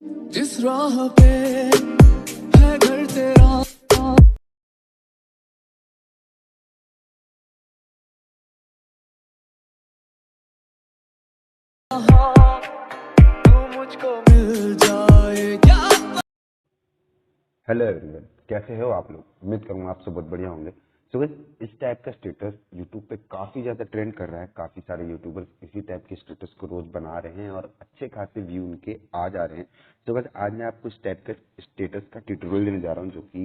जिस राह पे है घर तेरा तू मुझको मिल जाए क्या। हेलो एवरीवन, कैसे हो आप लोग। उम्मीद करूंगा आप सब बहुत बढ़िया होंगे। सो गाइस, इस टाइप का स्टेटस यूट्यूब पे काफ़ी ज़्यादा ट्रेंड कर रहा है। काफ़ी सारे यूट्यूबर्स इसी टाइप के स्टेटस को रोज़ बना रहे हैं और अच्छे खासे व्यू उनके आ जा रहे हैं। सो गाइस, आज मैं आपको इस टाइप का स्टेटस का ट्यूटोरियल देने जा रहा हूँ जो कि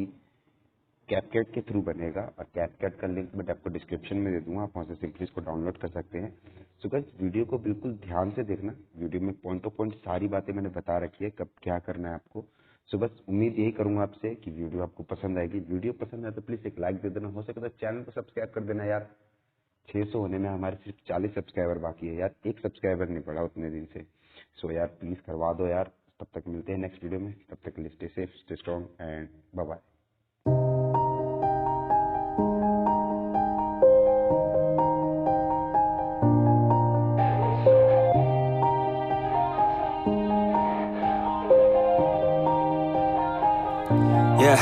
कैपकट के थ्रू बनेगा, और कैपकट का लिंक मैं आपको डिस्क्रिप्शन में दे दूंगा। आप वहाँ से सिंपली इसको डाउनलोड कर सकते हैं। सो गाइस, वीडियो को बिल्कुल ध्यान से देखना। वीडियो में पॉइंट टू पॉइंट सारी बातें मैंने बता रखी है, कब क्या करना है आपको। सो बस उम्मीद यही करूंगा आपसे कि वीडियो आपको पसंद आएगी। वीडियो पसंद आए तो प्लीज़ एक लाइक दे देना। हो सके तो चैनल को सब्सक्राइब कर देना यार। 600 होने में हमारे सिर्फ 40 सब्सक्राइबर बाकी है यार। एक सब्सक्राइबर नहीं पड़ा उतने दिन से। सो यार प्लीज़ करवा दो यार। तब तक मिलते हैं नेक्स्ट वीडियो में। तब तक के लिए stay safe, stay strong and bye bye. Yeah,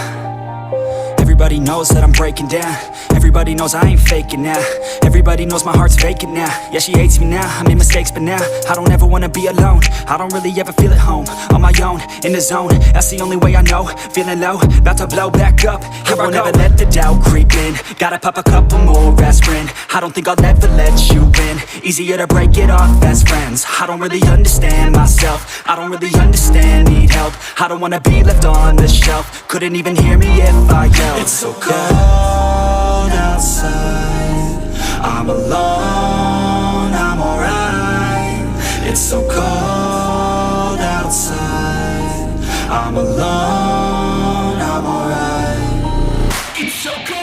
everybody knows that I'm breaking down. Everybody knows I ain't faking now. Everybody knows my heart's vacant now. Yeah, she hates me now, I made mistakes but now I don't ever wanna be alone. I don't really ever feel at home. On my own, in the zone, that's the only way I know. Feeling low, about to blow back up. Here I won't ever let the doubt creep in. Gotta pop a couple more aspirin. I don't think I'll ever let you in. Easier to break it off best friends. I don't really understand myself. I don't really understand, need help. I don't wanna be left on the shelf. Couldn't even hear me if I yelled. It's so cold outside, I'm alone, I'm alright. It's so cold outside, I'm alone, I'm alright. It's so cold.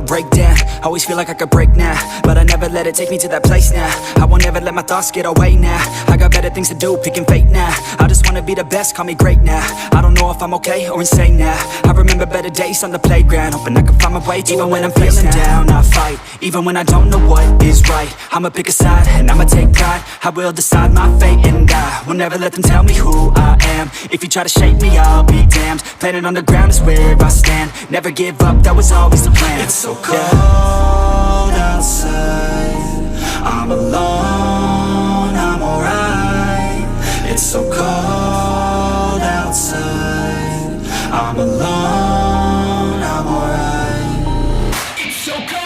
Break down, always feel like I could break now, but I never let it take me to that place now. I won't ever let my thoughts get away now. I got better things to do, picking fate now. I just wanna be the best, call me great now. I don't know if I'm okay or insane now. I remember better days on the playground, hoping I can find my way to even when I'm feeling down, I fight. Even when I don't know what is right, I'ma pick a side and I'ma take pride. I will decide my fate and I will never let them tell me who I am. If you try to shape me, I'll be damned. Planet on the ground is where I stand. Never give up, that was always the plan. It's so cold outside, I'm alone, I'm alright. It's so cold outside, I'm alone, I'm alright. It's so cold.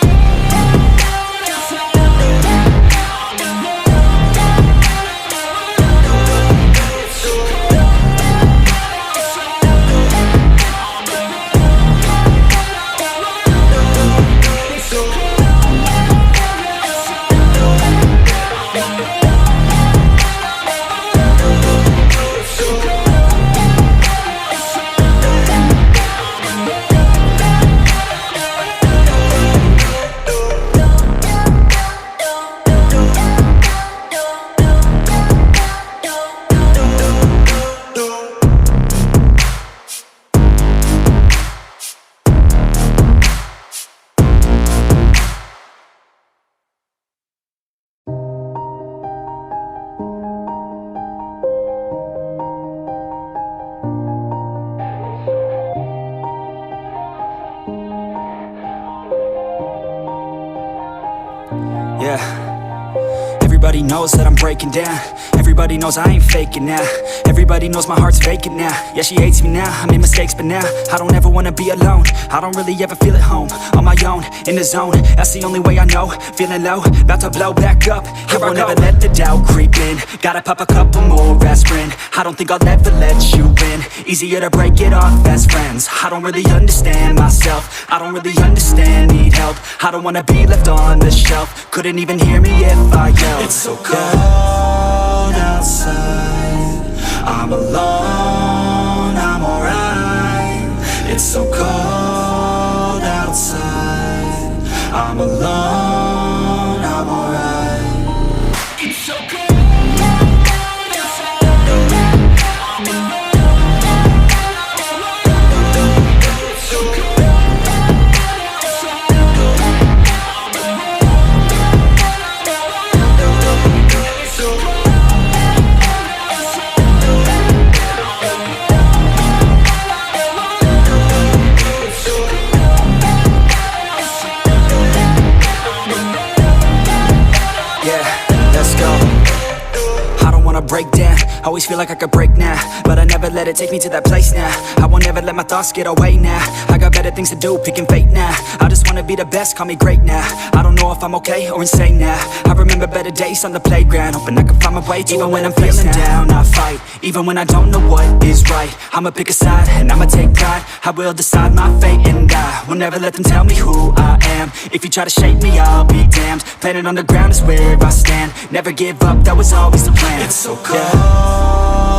Yeah, everybody knows that I'm breaking down. Everybody knows I ain't faking now. Everybody knows my heart's vacant now. Yeah, she hates me now, I made mistakes but now I don't ever wanna be alone. I don't really ever feel at home. On my own, in the zone, that's the only way I know. Feeling low, about to blow back up. Here I won't ever let the doubt creep in. Gotta pop a couple more aspirin. I don't think I'll ever let you in. Easier to break it off best friends. I don't really understand myself. I don't really understand, need help. I don't wanna be left on the shelf. Couldn't even hear me if I yelled. It's so cold outside, I'm alone, I'm alright. It's so cold outside. I'm alone, I'm alright. It's so cold. Break down, always feel like I could break now, but I never let it take me to that place now. I won't ever let my thoughts get away now. I got better things to do, picking fate now. I just wanna be the best, call me great now. I don't know if I'm okay or insane now. I remember better days on the playground, hoping I can find my way to even when I'm feeling down, I fight, even when I don't know what is right. I'ma pick a side, and I'ma take pride. I will decide my fate, and I will never let them tell me who I am. If you try to shake me, I'll be damned. Planet on the ground is where I stand. Never give up, that was always the plan. It's so cold